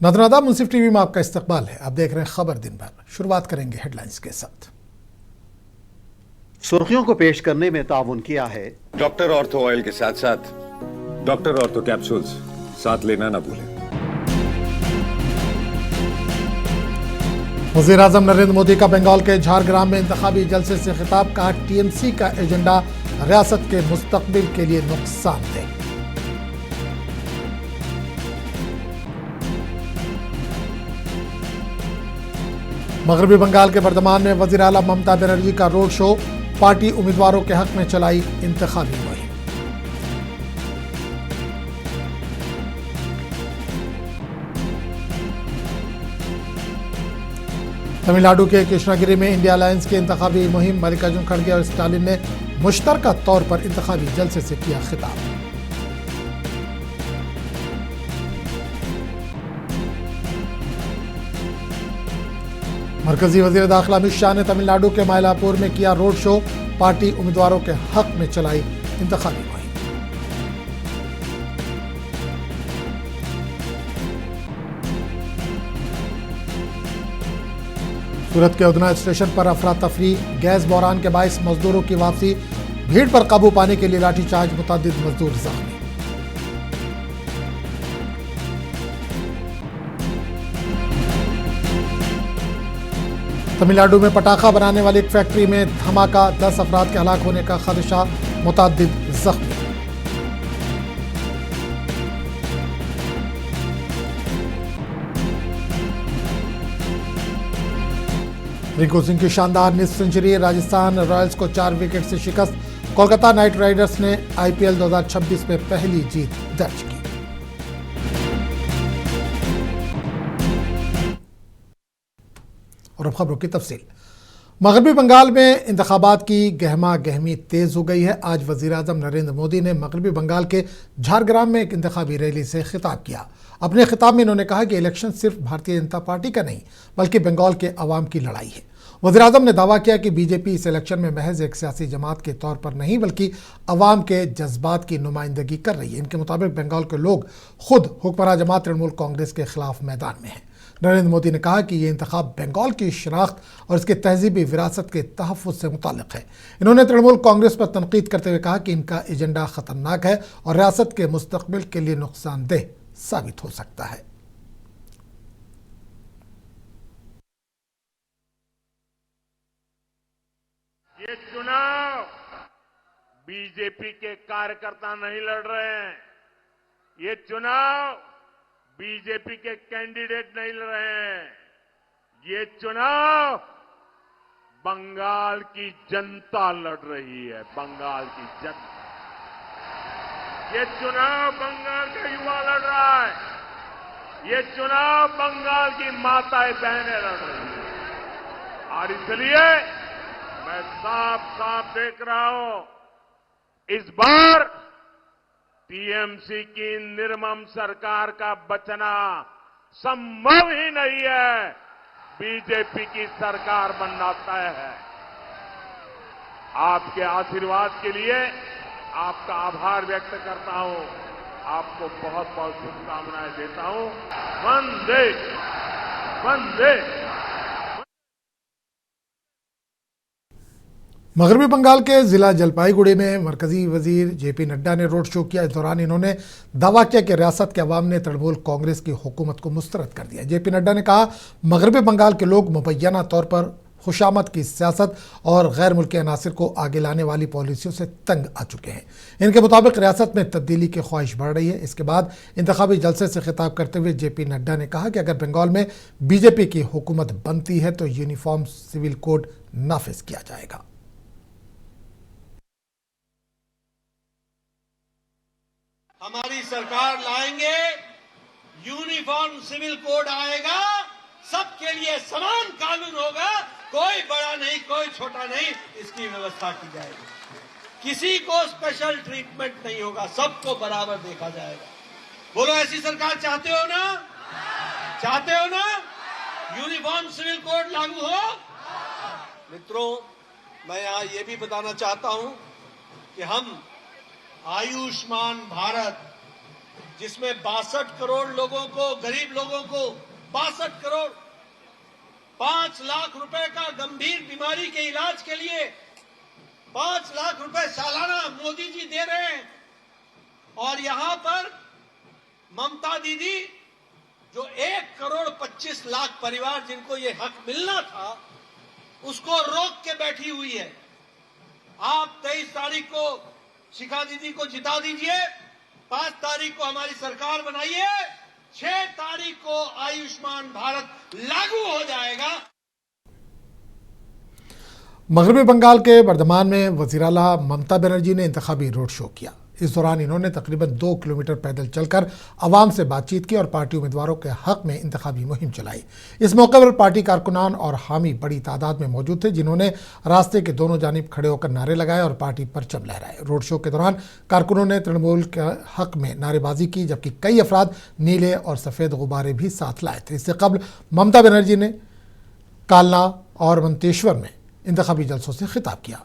नादरादा मुंसिफ TV में आपका इस्तकबाल है। आप देख रहे हैं खबर दिन भर। शुरुआत करेंगे हेडलाइंस के साथ। सुर्खियों को पेश करने में ताउन किया है डॉक्टर ऑर्थो ऑयल के साथ साथ डॉक्टर ऑर्थो कैप्सूल्स साथ लेना ना भूलें। वज़ीर आज़म नरेंद्र मोदी का बंगाल के झारग्राम में इंतखाबी जलसे से खिताब। कहा टीएमसी का एजेंडा रियासत के मुस्तकबिल के लिए नुकसानदेह। मगरबी बंगाल के बर्दमान में वज़ीर आला ममता बनर्जी का रोड शो। पार्टी उम्मीदवारों के हक में चलाई इंतखाबी मुहिम। तमिलनाडु के कृष्णागिरी में इंडिया अलायंस की इंतखाबी मुहिम। मल्लिकार्जुन खड़गे और स्टालिन ने मुश्तरका तौर पर इंतखाबी जलसे से किया खिताब। मरकजी वजीर दाखिला अमित शाह ने तमिलनाडु के मायलापुर में किया रोड शो। पार्टी उम्मीदवारों के हक में चलाई इंतखाबी मुहिम। सूरत के उधना स्टेशन पर अफरा तफरी। गैस बहरान के बायस मजदूरों की वापसी। भीड़ पर काबू पाने के लिए लाठीचार्ज। मुतअद्दिद मजदूर जख्मी। तमिलनाडु में पटाखा बनाने वाली एक फैक्ट्री में धमाका। 10 अफराद के हलाक होने का खदशा। मुतअद्दिद जख्मी। रिंकू सिंह की शानदार निस्फ सेंचुरी। राजस्थान रॉयल्स को 4 विकेट से शिकस्त। कोलकाता नाइट राइडर्स ने आईपीएल 2026 में पहली जीत दर्ज की। और अब खबरों की तफसील। मगरबी बंगाल में इंतखाबात की गहमा गहमी तेज हो गई है। आज वज़ीर आज़म नरेंद्र मोदी ने मगरबी बंगाल के झारग्राम में एक इंतखाबी रैली से खिताब किया। अपने खिताब में इन्होंने कहा कि इलेक्शन सिर्फ भारतीय जनता पार्टी का नहीं बल्कि बंगाल के अवाम की लड़ाई है। वज़ीर आज़म ने दावा किया कि बीजेपी इस इलेक्शन में महज एक सियासी जमात के तौर पर नहीं बल्कि अवाम के जज्बात की नुमाइंदगी कर रही है। इनके मुताबिक बंगाल के लोग खुद हुक्मरान जमात तृणमूल कांग्रेस के खिलाफ मैदान में हैं। नरेंद्र मोदी ने कहा कि ये इंतखाब बंगाल की शनाख्त और इसके तहजीबी विरासत के तहफ़्फ़ुज़ से मुताल्लिक़ है। इन्होंने तृणमूल कांग्रेस पर तनकीद करते हुए कहा कि इनका एजेंडा ख़तरनाक है और रियासत के मुस्तक़बिल के लिए नुकसानदेह साबित हो सकता है। ये चुनाव बीजेपी के कार्यकर्ता नहीं लड़ रहे हैं। ये चुनाव बीजेपी के कैंडिडेट नहीं लड़ रहे हैं। ये चुनाव बंगाल की जनता लड़ रही है। बंगाल की जनता। ये चुनाव बंगाल का युवा लड़ रहा है। ये चुनाव बंगाल की माताएं बहनें लड़ रही है। और इसलिए मैं साफ साफ देख रहा हूं, इस बार टीएमसी की निर्मम सरकार का बचना संभव ही नहीं है। बीजेपी की सरकार बनना तय है। आपके आशीर्वाद के लिए आपका आभार व्यक्त करता हूं। आपको बहुत बहुत शुभकामनाएं देता हूं। वंदे वंदे। मगरबी बंगाल के जिला जलपाईगुड़ी में मरकजी वजीर जेपी नड्डा ने रोड शो किया। इस दौरान इन्होंने दावा किया कि रियासत के अवाम ने तृणमूल कांग्रेस की हुकूमत को मुस्तरद कर दिया। जेपी नड्डा ने कहा मगरबी बंगाल के लोग मुबैना तौर पर खुशामद की सियासत और गैर मुल्की अनासर को आगे लाने वाली पॉलिसियों से तंग आ चुके हैं। इनके मुताबिक रियासत में तब्दीली की ख्वाहिश बढ़ रही है। इसके बाद इंतखाबी जलसे से खिताब करते हुए जेपी नड्डा ने कहा कि अगर बंगाल में बीजेपी की हुकूमत बनती है तो यूनिफॉर्म सिविल कोड नाफिज किया जाएगा। हमारी सरकार लाएंगे, यूनिफॉर्म सिविल कोड आएगा, सबके लिए समान कानून होगा, कोई बड़ा नहीं कोई छोटा नहीं, इसकी व्यवस्था की जाएगी। किसी को स्पेशल ट्रीटमेंट नहीं होगा, सबको बराबर देखा जाएगा। बोलो ऐसी सरकार चाहते हो ना? चाहते हो ना? यूनिफॉर्म सिविल कोड लागू हो। मित्रों, मैं यहां ये भी बताना चाहता हूं कि हम आयुष्मान भारत जिसमें 62 करोड़ लोगों को, गरीब लोगों को 62 करोड़ 5 लाख रुपए का गंभीर बीमारी के इलाज के लिए 5 लाख रुपए सालाना मोदी जी दे रहे हैं। और यहां पर ममता दीदी जो 1 करोड़ 25 लाख परिवार जिनको ये हक मिलना था उसको रोक के बैठी हुई है। आप 23 तारीख को शिखा दीदी को जिता दीजिए, 5 तारीख को हमारी सरकार बनाइए, 6 तारीख को आयुष्मान भारत लागू हो जाएगा। मगरबी बंगाल के बर्धमान में वज़ीर आला ममता बनर्जी ने इंतखाबी रोड शो किया। इस दौरान इन्होंने तकरीबन 2 किलोमीटर पैदल चलकर आवाम से बातचीत की और पार्टी उम्मीदवारों के हक में इंतखाबी मुहिम चलाई। इस मौके पर पार्टी कारकुनान और हामी बड़ी तादाद में मौजूद थे, जिन्होंने रास्ते के दोनों जानिब खड़े होकर नारे लगाए और पार्टी परचम लहराए। रोड शो के दौरान कारकुनों ने तृणमूल के हक में नारेबाजी की, जबकि कई अफराद नीले और सफ़ेद गुब्बारे भी साथ लाए थे। इससे कबल ममता बनर्जी ने कालना और मंतेश्वर में इंतखाबी जलसों से खिताब किया।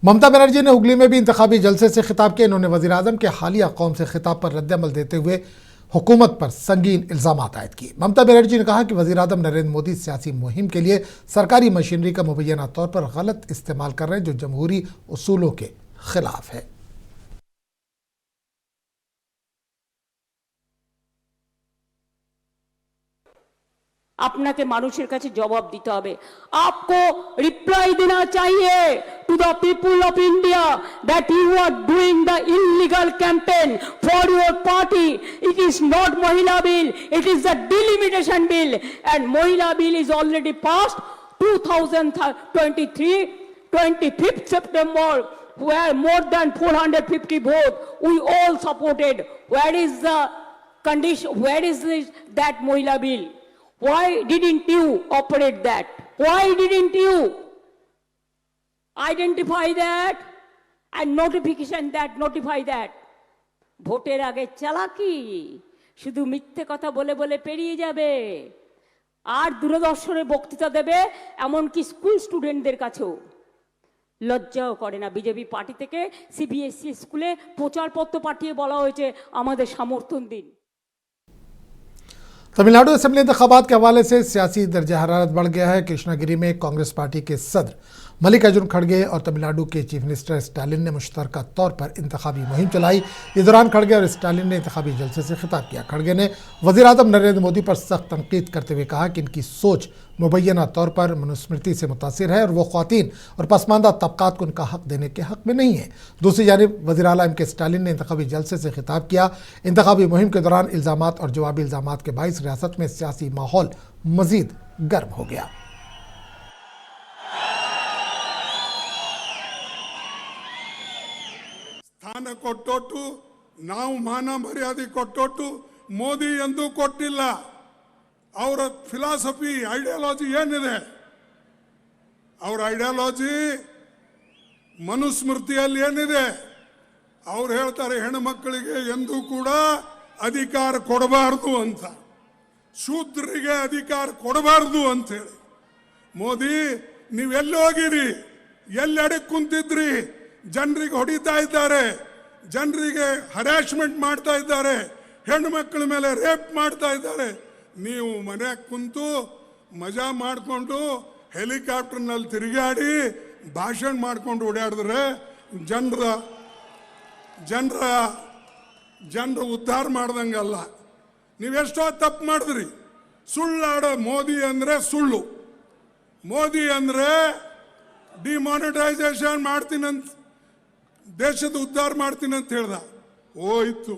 ममता बनर्जी ने हुगली में भी इंतखाबी जलसे से खिताब किया। इन्होंने वज़ीर आज़म के हालिया कौम से खिताब पर रद्द-ए-अमल देते हुए हुकूमत पर संगीन इल्ज़ामात आयद किए। ममता बनर्जी ने कहा कि वज़ीर आज़म नरेंद्र मोदी सियासी मुहिम के लिए सरकारी मशीनरी का मुबैना तौर पर गलत इस्तेमाल कर रहे हैं, जो जमहूरी उसूलों के खिलाफ है। আপনাকে মানুষের কাছে জবাব দিতে হবে। आपको रिप्लाई देना चाहिए to the people of India that you are doing the illegal campaign for your party. It is not Mahila bill, it is the delimitation bill, and Mahila bill is already passed 2023 25th September, where more than 450 votes we all supported. Where is the condition, where is that Mahila bill? Why didn't you operate that? Why didn't you identify that and notify that? ভোটের আগে চালাকি, শুধু মিথ্যে কথা বলে বলে পেরিয়ে যাবে আর দূরদর্শনে বক্তৃতা দেবে, এমনকি স্কুল স্টুডেন্টদের কাছেও। লজ্জাও করে না। বিজেপি পার্টি থেকে সিবিএসই স্কুলে প্রচারপত্র পাঠিয়ে বলা হয়েছে আমাদের সমর্থন দিন। तमिलनाडु असेंबली इंतखाबात के हवाले से सियासी दर्जा हरारत बढ़ गया है। कृष्णागिरी में कांग्रेस पार्टी के सदर मल्लिकार्जुन खड़गे और तमिलनाडु के चीफ मिनिस्टर स्टालिन ने मुश्तरका तौर पर इंतखाबी मुहिम चलाई। इस दौरान खड़गे और स्टालिन ने इंतखाबी जलसे से खिताब किया। खड़गे ने वज़ीर आज़म नरेंद्र मोदी पर सख्त तनकीद करते हुए कहा कि इनकी सोच मुबैना तौर पर मनुस्मृति से मुतासिर है और वो ख्वातीन और पसमानदा तबकात को उनका हक देने के हक में नहीं है। दूसरी जानिब वज़ीर आला एम के स्टालिन ने इंतखाबी जलसे से खिताब किया। इंतखाबी मुहिम के दौरान इल्ज़ामात और जवाबी इल्ज़ामात के बाइस रियासत में सियासी माहौल मज़ीद गर्म हो गया। ಸ್ಥಾನ ಕೊಟ್ಟೊಟ್ಟು ನಾವು ಮಾನ ಮರ್ಯಾದೆ ಕೊಟ್ಟೊಟ್ಟು ಮೋದಿ ಎಂದೂ ಕೊಟ್ಟಿಲ್ಲ. ಅವರ ಫಿಲಾಸಫಿ ಐಡಿಯಾಲಜಿ ಏನಿದೆ, ಅವರ ಐಡಿಯಾಲಜಿ ಮನುಸ್ಮೃತಿಯಲ್ಲಿ ಏನಿದೆ, ಅವ್ರು ಹೇಳ್ತಾರೆ ಹೆಣ್ಣು ಮಕ್ಕಳಿಗೆ ಎಂದೂ ಕೂಡ ಅಧಿಕಾರ ಕೊಡಬಾರದು ಅಂತ, ಶೂದ್ರರಿಗೆ ಅಧಿಕಾರ ಕೊಡಬಾರದು ಅಂತ ಹೇಳಿ. ಮೋದಿ ನೀವೆಲ್ಲಿ ಹೋಗಿರಿ, ಎಲ್ಲೆಡೆ ಕುಂತಿದ್ರಿ, ಜನರಿಗೆ ಹೊಡಿತಾ ಇದ್ದಾರೆ, ಜನರಿಗೆ ಹರಾಸ್ಮೆಂಟ್ ಮಾಡ್ತಾ ಇದ್ದಾರೆ, ಹೆಣ್ಣು ಮಕ್ಕಳ ಮೇಲೆ ರೇಪ್ ಮಾಡ್ತಾ ಇದ್ದಾರೆ. ನೀವು ಮನೆಯಾಗ ಕುಂತು ಮಜಾ ಮಾಡಿಕೊಂಡು ಹೆಲಿಕಾಪ್ಟರ್ನಲ್ಲಿ ತಿರುಗಾಡಿ ಭಾಷಣ ಮಾಡ್ಕೊಂಡು ಓಡಾಡಿದ್ರೆ ಜನರ ಉದ್ಧಾರ ಮಾಡ್ದಂಗಲ್ಲ. ನೀವೆಷ್ಟೋ ತಪ್ಪು ಮಾಡಿದ್ರಿ. ಸುಳ್ಳಾಡೋ ಮೋದಿ ಅಂದರೆ ಸುಳ್ಳು, ಮೋದಿ ಅಂದರೆ ಡಿಮಾನಿಟೈಸೇಷನ್ ಮಾಡ್ತೀನಂತ, தேசத்தை உத்தார் மாடுத்தினு ಹೇಳ್ದ. ஓய்த்து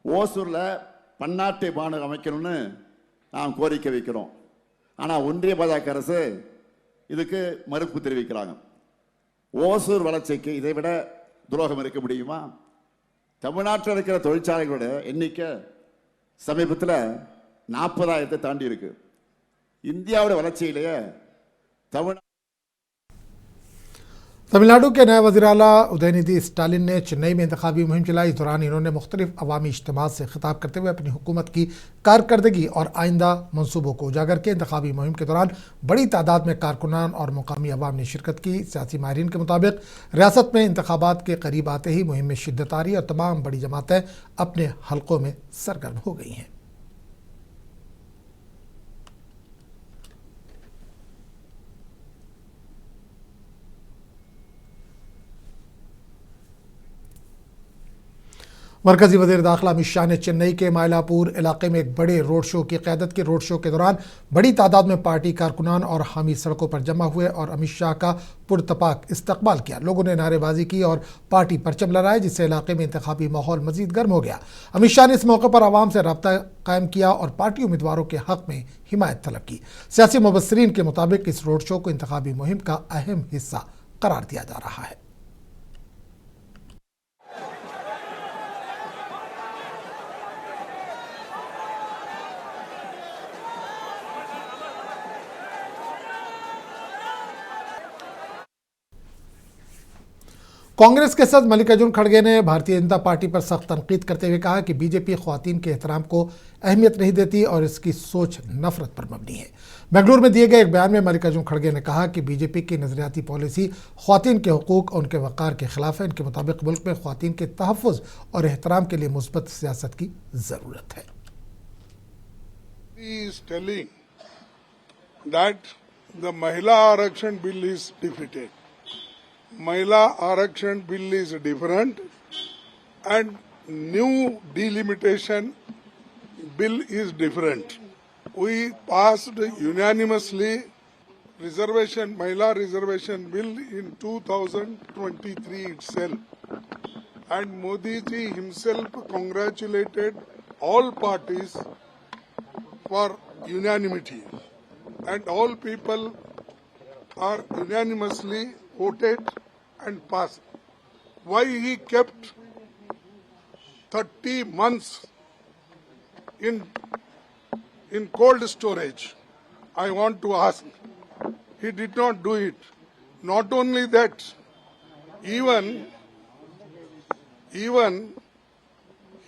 ஓசூர்ல பன்னாட்டு மாநகரம் அமைக்கணும்னு நாம் கோரிக்கை வைக்கிறோம். ஆனால் ஒன்றிய பாஜக அரசு இதுக்கு மறுப்பு தெரிவிக்கிறாங்க. ஓசூர் வளர்ச்சிக்கு இதை விட துரோகம் இருக்க முடியுமா? தமிழ்நாட்டில் இருக்கிற தொழிற்சாலைகளோட எண்ணிக்கை சமீபத்தில் 40,000 தாண்டி இருக்கு. இந்தியாவோட வளர்ச்சியிலேயே தமிழ்நாடு तमिलनाडु के नए वज़ीर आला उदयनिधि स्टालिन ने चेन्नई में इंतखाबी मुहिम चलाई। इस दौरान इन्होंने मुख्तलिफ अवामी इज्तिमात से खिताब करते हुए अपनी हुकूमत की कारकर्दगी और आइंदा मनसूबों को उजागर किया। इंतखाबी मुहिम के दौरान बड़ी तादाद में कारकुनान और मुकामी अवाम ने शिरकत की। सियासी माहिरीन के मुताबिक रियासत में इंतखाबात के करीब आते ही मुहिम में शिद्दत आ रही है और तमाम बड़ी जमातें अपने हलकों में सरगर्म हो गई हैं। मरकजी वज़ीर दाखिला अमित शाह ने चेन्नई के मायलापुर इलाके में एक बड़े रोड शो की क़यादत की। रोड शो के दौरान बड़ी तादाद में पार्टी कारकुनान और हामी सड़कों पर जमा हुए और अमित शाह का पुरतपाक इस्तकबाल किया। लोगों ने नारेबाजी की और पार्टी परचम लहराए, जिससे इलाके में इंतखाबी माहौल मजीद गर्म हो गया। अमित शाह ने इस मौके पर आवाम से रब्ता कायम किया और पार्टी उम्मीदवारों के हक में हिमायत तलब की। सियासी मुबस्सिरीन के मुताबिक इस रोड शो को इंतखाबी मुहिम का अहम हिस्सा करार दिया जा रहा है। कांग्रेस के सदस्य मल्लिकार्जुन खड़गे ने भारतीय जनता पार्टी पर सख्त तनकीद करते हुए कहा कि बीजेपी ख्वातीन के एहतराम को अहमियत नहीं देती और इसकी सोच नफरत पर मबनी है। बेंगलुरु में दिए गए एक बयान में मल्लिकार्जुन खड़गे ने कहा कि बीजेपी की नजरियाती पॉलिसी ख्वातीन के हुकूक और उनके वक़ार के खिलाफ है। इनके मुताबिक मुल्क में ख्वातीन के तहफ़्फ़ुज़ और एहतराम के लिए मुस्बत सियासत की ज़रूरत है। He is telling that the Mahila Arakshan bill is defeated. Mahila Arakshan bill is different and new delimitation bill is different. We passed unanimously Mahila reservation bill in 2023 itself, and Modi ji himself congratulated all parties for unanimity, and all people are unanimously voted and passed. Why he kept 30 months in cold storage? I want to ask. He did not do it. Not only that, even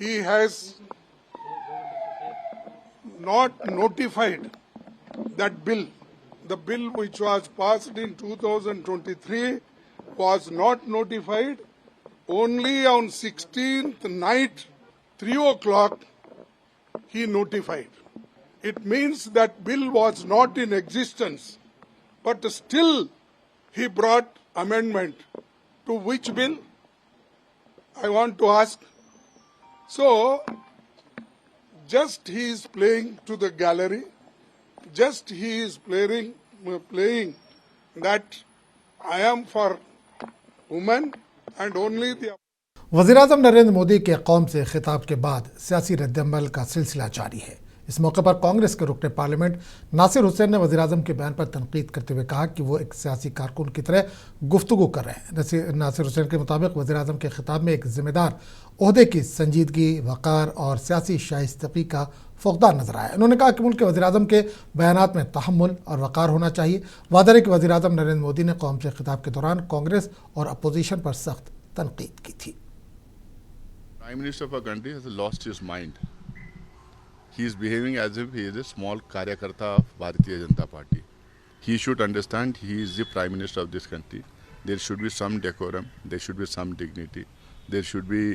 he has not notified that bill. The bill which was passed in 2023 was not notified. Only on 16th night, 3 o'clock, he notified. It means that bill was not in existence, but still he brought amendment. To which bill? I want to ask. So, just he is playing to the gallery. Just he is playing that I am for women and only the. वज़ीर-ए-आज़म नरेंद्र मोदी के कौम से खिताब के बाद सियासी रद्द-ए-अमल का सिलसिला जारी है। इस मौके पर कांग्रेस के रुकने पार्लियामेंट नासिर हुसैन ने वज़ीर-ए-आज़म के बयान पर तनकीद करते हुए कहा कि वो एक सियासी कारकुन की तरह गुफ्तगू कर रहे हैं। नासिर हुसैन के मुताबिक वज़ीर-ए-आज़म के खिताब में एक जिम्मेदार ओहदे की संजीदगी, वक़ार और सियासी शाइस्तगी का फुक़दान नजर आया। उन्होंने कहा कि मुल्क के वज़ीर-ए-आज़म के बयानात में तहम्मुल और वक़ार होना चाहिए। वादा है कि वज़ीर-ए-आज़म नरेंद्र मोदी ने कौम से खिताब के दौरान कांग्रेस और अपोजिशन पर सख्त तनकीद की थी। Prime Minister of our country has lost his mind. He is behaving as if he is a small karyakarta of Bharatiya Janata Party. He should understand he is the Prime Minister of this country. There should be some decorum. There should be some dignity. There should be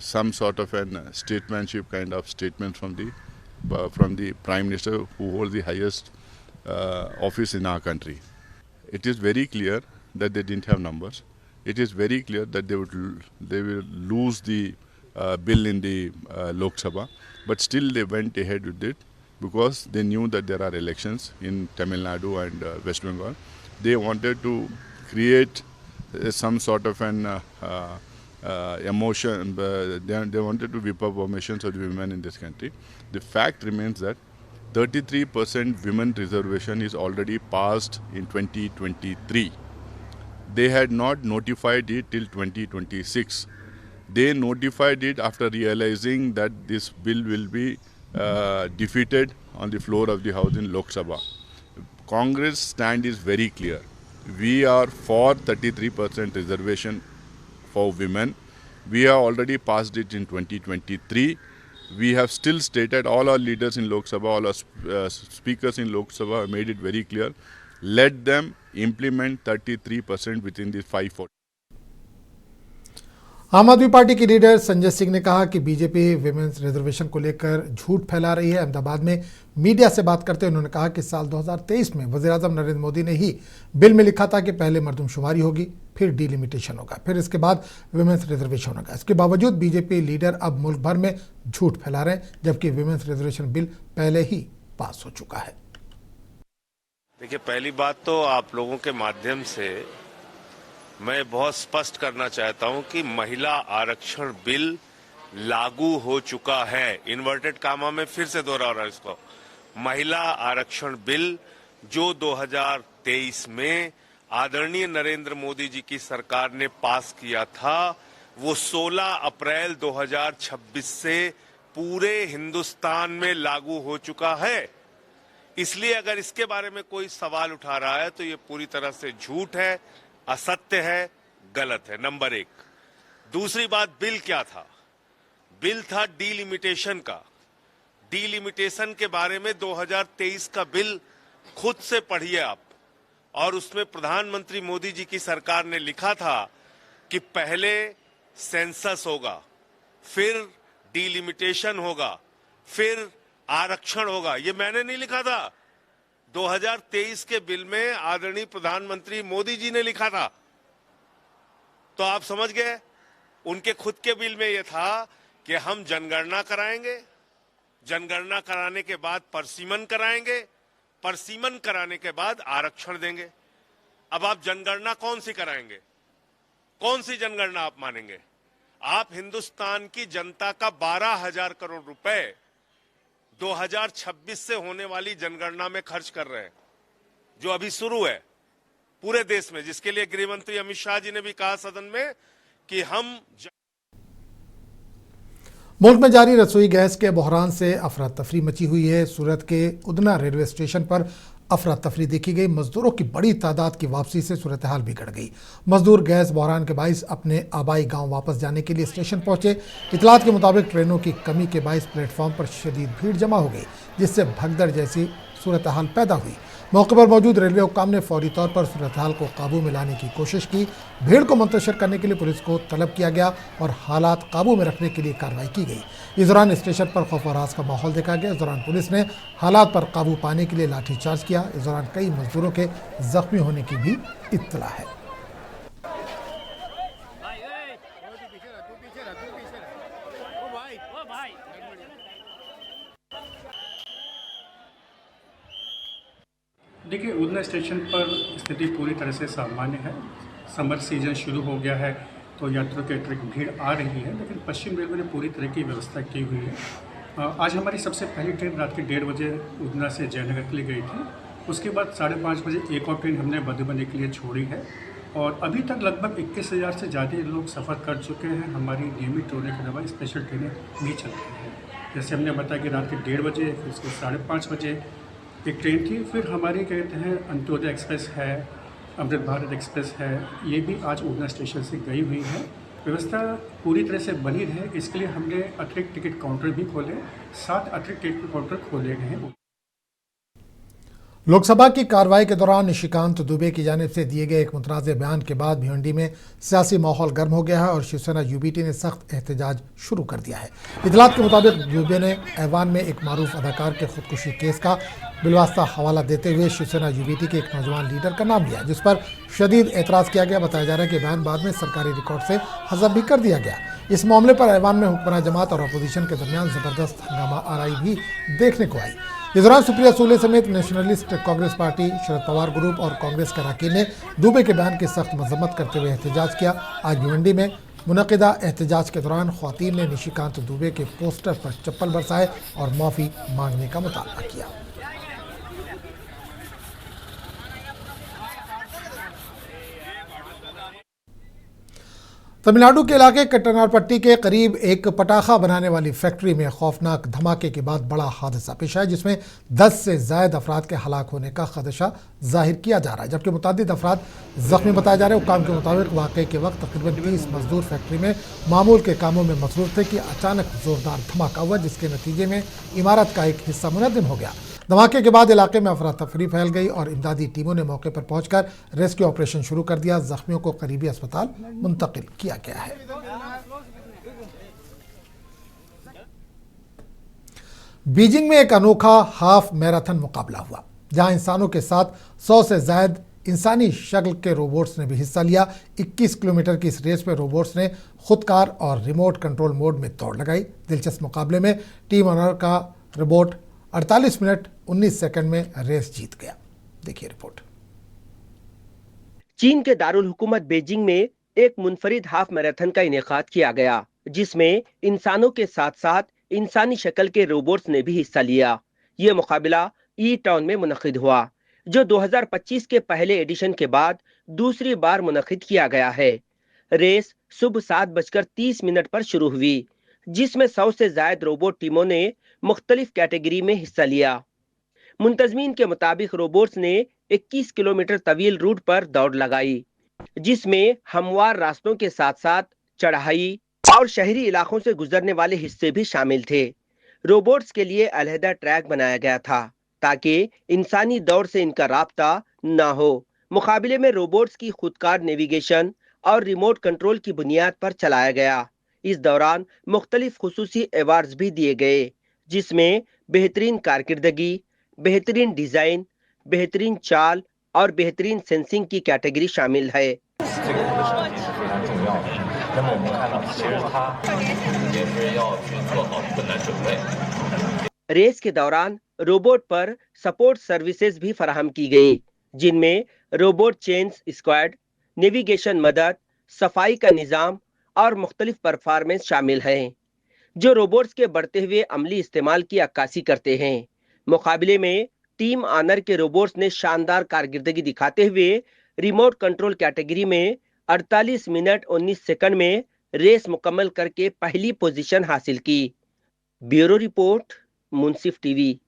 some sort of an statesmanship kind of statement from the Prime Minister who holds the highest office in our country. It is very clear that they didn't have numbers. It is very clear that they will lose the bill in the Lok Sabha, but still they went ahead with it because they knew that there are elections in Tamil Nadu and West Bengal. They wanted to create some sort of an emotion. They wanted to whip up emotions of the women in this country. The fact remains that 33% women reservation is already passed in 2023. They had not notified it till 2026. They notified it after realizing that this bill will be defeated on the floor of the House in Lok Sabha. Congress stand is very clear. We are for 33% reservation for women. We have already passed it in 2023. We have still stated, all our leaders in Lok Sabha, all our speakers in Lok Sabha have made it very clear. Let them implement 33% within the 540. आम आदमी party के leader Sanjay Singh ने कहा कि BJP women's reservation को लेकर झूठ फैला रही है। अहमदाबाद में मीडिया से बात करते हुए उन्होंने कहा कि साल 2023 में वज़ीर-ए-आज़म नरेंद्र मोदी ने ही बिल में लिखा था कि पहले मर्दमशुमारी होगी, फिर डिलिमिटेशन होगा, फिर इसके बाद विमेंस रिजर्वेशन होगा। इसके बावजूद बीजेपी लीडर अब मुल्क भर में झूठ फैला रहे हैं, जबकि विमेंस रिजर्वेशन बिल पहले ही पास हो चुका है। देखिए, पहली बात तो आप लोगों के माध्यम से मैं बहुत स्पष्ट करना चाहता हूं कि महिला आरक्षण बिल लागू हो चुका है। इन्वर्टेड कामा में फिर से दोहरा रहा है इसको। महिला आरक्षण बिल जो 2023 में आदरणीय नरेंद्र मोदी जी की सरकार ने पास किया था, वो 16 अप्रैल 2026 से पूरे हिंदुस्तान में लागू हो चुका है। इसलिए अगर इसके बारे में कोई सवाल उठा रहा है तो ये पूरी तरह से झूठ है, असत्य है, गलत है। नंबर एक। दूसरी बात, बिल क्या था? बिल था डिलिमिटेशन का। डिलिमिटेशन के बारे में 2023 का बिल खुद से पढ़िए आप, और उसमें प्रधानमंत्री मोदी जी की सरकार ने लिखा था कि पहले सेंसस होगा, फिर डिलिमिटेशन होगा, फिर आरक्षण होगा। ये मैंने नहीं लिखा था, 2023 के बिल में आदरणीय प्रधानमंत्री मोदी जी ने लिखा था। तो आप समझ गए, उनके खुद के बिल में यह था कि हम जनगणना कराएंगे, जनगणना कराने के बाद परसीमन कराएंगे, परसीमन कराने के बाद आरक्षण देंगे। अब आप जनगणना कौन सी कराएंगे? कौन सी जनगणना आप मानेंगे? आप हिंदुस्तान की जनता का 12,000 करोड़ रुपए 2026 से होने वाली जनगणना में खर्च कर रहे हैं, जो अभी शुरू है पूरे देश में, जिसके लिए गृह मंत्री अमित शाह जी ने भी कहा सदन में कि हम मुल्क में जारी रसोई गैस के बहरान से अफरा तफरी मची हुई है। सूरत के उदना रेलवे स्टेशन पर अफरा तफरी देखी गई। मजदूरों की बड़ी तादाद की वापसी से सूरत हाल बिगड़ गई। मजदूर गैस बहरान के बाइस अपने आबाई गांव वापस जाने के लिए स्टेशन पहुंचे। इतलात के मुताबिक ट्रेनों की कमी के बाइस प्लेटफॉर्म पर शदीद भीड़ जमा हो गई, जिससे भगदड़ जैसी सूरत हाल पैदा हुई। मौके पर मौजूद रेलवे हुक्काम ने फौरी तौर पर सूरत हाल को काबू में लाने की कोशिश की। भीड़ को मुंतशिर करने के लिए पुलिस को तलब किया गया और हालात काबू में रखने के लिए कार्रवाई की गई। इस दौरान स्टेशन पर खौफ और राज का माहौल देखा गया। इस दौरान पुलिस ने हालात पर काबू पाने के लिए लाठीचार्ज किया। इस दौरान कई मजदूरों के जख्मी होने की भी इत्तला है। देखिए, उदना स्टेशन पर स्थिति पूरी तरह से सामान्य है। समर सीजन शुरू हो गया है तो यात्रियों की अतिरिक्त भीड़ आ रही है, लेकिन पश्चिम रेलवे ने पूरी तरह की व्यवस्था की हुई है। आज हमारी सबसे पहली ट्रेन रात के 1:30 बजे उदना से जयनगर के लिए गई थी। उसके बाद 5:30 बजे एक और ट्रेन हमने मधुबनी के लिए छोड़ी है, और अभी तक लगभग 21,000 से ज़्यादा लोग सफ़र कर चुके हैं। हमारी नियमित ट्रेनों के अलावा स्पेशल ट्रेनें भी चलती हैं। जैसे हमने बताया कि रात के 1:30 बजे, फिर उसके 5:30 बजे एक ट्रेन थी। फिर हमारी कहते हैं अंत्योदय एक्सप्रेस है, अमृत भारत एक्सप्रेस है, ये भी आज उदना स्टेशन से गई हुई है। व्यवस्था पूरी तरह से बनी रहे, इसके लिए हमने अतिरिक्त टिकट काउंटर भी खोले, 7 अतिरिक्त टिकट काउंटर खोले गए हैं। लोकसभा की कार्रवाई के दौरान निशिकांत दुबे की जानिब से दिए गए एक मुतनाज़ बयान के बाद भिवंडी में सियासी माहौल गर्म हो गया है और शिवसेना यूबीटी ने सख्त एहतजाज शुरू कर दिया है। इतलात के मुताबिक दुबे ने ऐवान में एक मारूफ अदाकार के खुदकुशी केस का बिलवास्ता हवाला देते हुए शिवसेना यूबीटी के एक नौजवान लीडर का नाम लिया, जिस पर शदीद एतराज़ किया गया। बताया जा रहा है कि बयान बाद में सरकारी रिकॉर्ड से हज़फ भी कर दिया गया। इस मामले पर ऐवान में हुक्मरान जमात और अपोजिशन के दरमियान ज़बरदस्त हंगामा आराई भी देखने को आई। इस दौरान सुप्रिया सूले समेत nationalist Congress party, Sharad Pawar group और कांग्रेस के अरकान ने दुबे के बयान की सख्त मजम्मत करते हुए एहतजाज किया। आज भिवंडी में मुनक़िदा एहतजाज के दौरान ख़वातीन ने निशिकांत दुबे के पोस्टर पर चप्पल बरसाए और माफ़ी मांगने का मुतालबा किया। तमिलनाडु के इलाके कट्टनारपट्टी के करीब एक पटाखा बनाने वाली फैक्ट्री में खौफनाक धमाके के बाद बड़ा हादसा पेश आया, जिसमें 10 से ज्यादा अफराद के हलाक होने का खदशा जाहिर किया जा रहा है, जबकि मुतअद्दिद अफराद जख्मी बताए जा रहे हैं। हुक्काम के मुताबिक वाक़े के वक्त तकरीबन 30 मजदूर फैक्ट्री में मामूल के कामों में मसरूफ थे कि अचानक जोरदार धमाका हुआ, जिसके नतीजे में इमारत का एक हिस्सा मुनहदम हो गया। धमाके के बाद इलाके में अफरा तफरी फैल गई और इमदादी टीमों ने मौके पर पहुंचकर रेस्क्यू ऑपरेशन शुरू कर दिया। जख्मियों को करीबी अस्पताल मुंतकिल किया गया है। बीजिंग में एक अनोखा हाफ मैराथन मुकाबला हुआ, जहां इंसानों के साथ 100 से ज्यादा इंसानी शक्ल के रोबोट्स ने भी हिस्सा लिया। 21 किलोमीटर की इस रेस में रोबोट्स ने खुदकार और रिमोट कंट्रोल मोड में दौड़ लगाई। दिलचस्प मुकाबले में टीम ऑनर का रोबोट 48 मिनट 19 सेकंड में रेस जीत गया। देखिए रिपोर्ट। चीन के दारुल हुकूमत बीजिंग में एक मुनफरिद हाफ मैराथन का इनेकाद किया गया, जिसमें इंसानों के साथ साथ इंसानी शक्ल के रोबोट्स ने भी हिस्सा लिया। ये मुकाबला ई टाउन में मुनक़िद हुआ, जो 2025 के पहले एडिशन के बाद दूसरी बार मुनक़िद किया गया है। रेस सुबह 7:30 पर शुरू हुई, जिसमें 100 से ज्यादा रोबोट टीमों ने मुख्तलिफ कैटेगरी में हिस्सा लिया। मुंतजमीन के मुताबिक रोबोट्स ने 21 किलोमीटर तवील रूट पर दौड़ लगाई, जिसमें हमवार रास्तों के साथ साथ चढ़ाई और शहरी इलाकों से गुजरने वाले हिस्से भी शामिल थे। रोबोट्स के लिए अलहदा ट्रैक बनाया गया था ताकि इंसानी दौड़ से इनका राब्ता ना हो। मुकाबले में रोबोट्स की खुदकार नेविगेशन और रिमोट कंट्रोल की बुनियाद पर चलाया गया। इस दौरान मुख्तलिफ खुसूसी अवार्ड्स भी दिए गए, जिसमें बेहतरीन कारकिर्दगी, बेहतरीन डिजाइन, बेहतरीन चाल और बेहतरीन सेंसिंग की कैटेगरी शामिल है। रेस के दौरान रोबोट पर सपोर्ट सर्विसेज भी फराहम की गई, जिनमें रोबोट चेंज स्क्वाड, नेविगेशन मदद, सफाई का निज़ाम और मुख्तलिफ परफॉर्मेंस शामिल हैं, जो रोबोट्स के बढ़ते हुए अमली इस्तेमाल की अक्कासी करते हैं। मुकाबले में टीम ऑनर के रोबोट्स ने शानदार कारकर्दगी दिखाते हुए रिमोट कंट्रोल कैटेगरी में 48 मिनट 19 सेकंड में रेस मुकम्मल करके पहली पोजीशन हासिल की। ब्यूरो रिपोर्ट, मुंसिफ टीवी।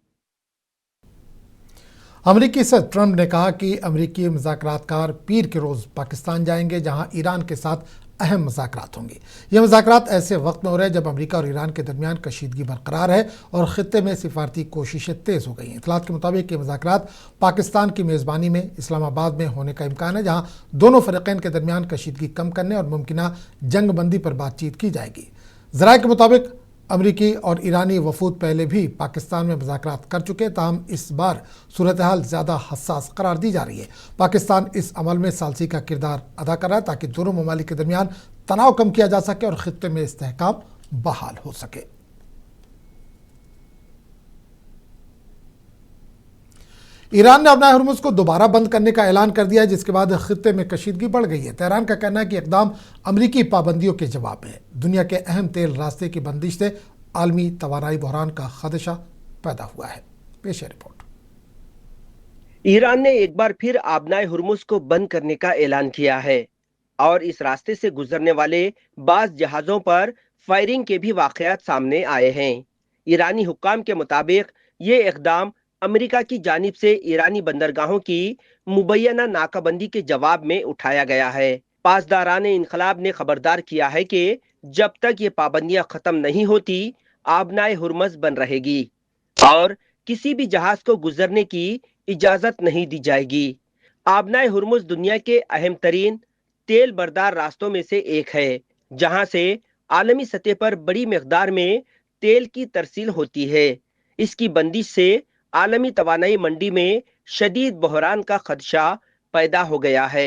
अमेरिकी सदर ट्रंप ने कहा कि अमेरिकी मुज़ाकरातकार पीर के रोज़ पाकिस्तान जाएंगे, जहां ईरान के साथ अहम मुज़ाकरात होंगे। ये मुज़ाकरात ऐसे वक्त में हो रहे हैं जब अमेरिका और ईरान के दरमियान कशीदगी बरकरार है और ख़ित्ते में सिफारती कोशिशें तेज़ हो गई हैं। इत्तलात के मुताबिक ये मुज़ाकरात पाकिस्तान की मेज़बानी में इस्लामाबाद में होने का इम्कान है, जहाँ दोनों फ़रीक़ैन के दरमियान कशीदगी कम करने और मुमकिना जंग बंदी पर बातचीत की जाएगी। ज़राए के मुताबिक अमरीकी और ईरानी वफूद पहले भी पाकिस्तान में मुज़ाकरात कर चुके, ताहम इस बार सूरत हाल ज़्यादा हसास करार दी जा रही है। पाकिस्तान इस अमल में सालसी का किरदार अदा कर रहा है ताकि दोनों ममालिक के दरमियान तनाव कम किया जा सके और खित्ते में इस्तेहकाम बहाल हो सके। ईरान ने अपना हुर्मुज़ को दोबारा बंद करने का ऐलान कर दिया है, जिसके बाद खित्ते में कशीदगी बढ़ गई है। तेहरान का कहना है कि इक़दाम अमरीकी पाबंदियों के जवाब में दुनिया के अहम तेल रास्ते की बंदिश से आलमी तवानाई बहरान का खदशा पैदा हुआ है। पेश है रिपोर्ट। ईरान ने एक बार फिर आबनाए हुर्मुज़ को बंद करने का ऐलान किया है और इस रास्ते से गुजरने वाले बाज़ जहाज़ों पर फायरिंग के भी वाक़यात सामने आए हैं। ईरानी हुक्काम के मुताबिक ये इक़दाम अमेरिका की जानिब से ईरानी बंदरगाहों की मुबैना नाकाबंदी के जवाब में उठाया गया है। पासदाराने इनकलाब ने खबरदार किया है कि जब तक ये पाबंदियां खत्म नहीं होती, आबनाए हुर्मुज़ बंद रहेगी और किसी भी जहाज को गुजरने की इजाजत नहीं दी जाएगी। आबनाए हुर्मुज़ दुनिया के अहम तरीन तेल बरदार रास्तों में से एक है, जहां से आलमी सतह पर बड़ी मिकदार में तेल की तरसील होती है। इसकी बंदिश से आलमी तवानाई मंडी में शदीद बहरान का खदशा पैदा हो गया है।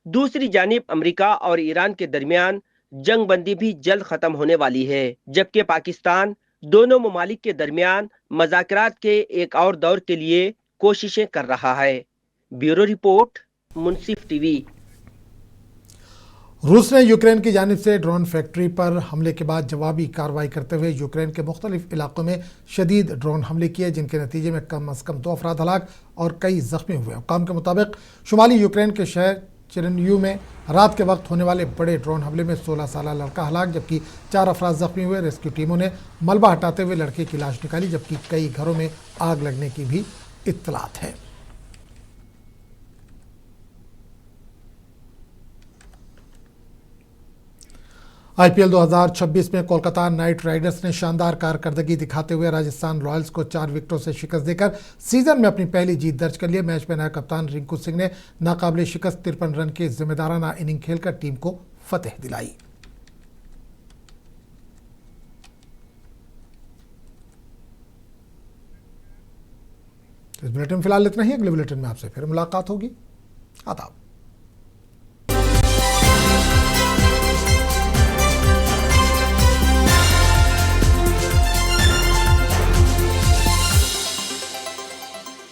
दूसरी जानिब अमेरिका और ईरान के दरमियान जंग बंदी भी जल्द खत्म होने वाली है, जबकि पाकिस्तान दोनों ममालिक के दरमियान मज़ाकरात के एक और दौर के लिए कोशिशें कर रहा है। ब्यूरो रिपोर्ट, मुंसिफ टीवी। रूस ने यूक्रेन की जानिब से ड्रोन फैक्ट्री पर हमले के बाद जवाबी कार्रवाई करते हुए यूक्रेन के मुख्तलिफ इलाकों में शदीद ड्रोन हमले किए, जिनके नतीजे में कम अज़ कम 2 अफराद हलाक और कई जख्मी हुए। हुक्काम के मुताबिक शुमाली यूक्रेन के शहर चिरनयू में रात के वक्त होने वाले बड़े ड्रोन हमले में 16 साल लड़का हलाक, जबकि 4 अफराद जख्मी हुए। रेस्क्यू टीमों ने मलबा हटाते हुए लड़के की लाश निकाली, जबकि कई घरों में आग लगने की भी इत्तलात है। आईपीएल 2026 में कोलकाता नाइट राइडर्स ने शानदार कारकर्दगी दिखाते हुए राजस्थान रॉयल्स को 4 विकेटों से शिकस्त देकर सीजन में अपनी पहली जीत दर्ज कर ली। मैच में नया कप्तान रिंकू सिंह ने नाकाबिले शिकस्त 53 रन की जिम्मेदाराना इनिंग खेलकर टीम को फतेह दिलाई। इस बुलेटिन में फिलहाल इतना ही। अगले बुलेटिन में आपसे फिर मुलाकात होगी। आदाब।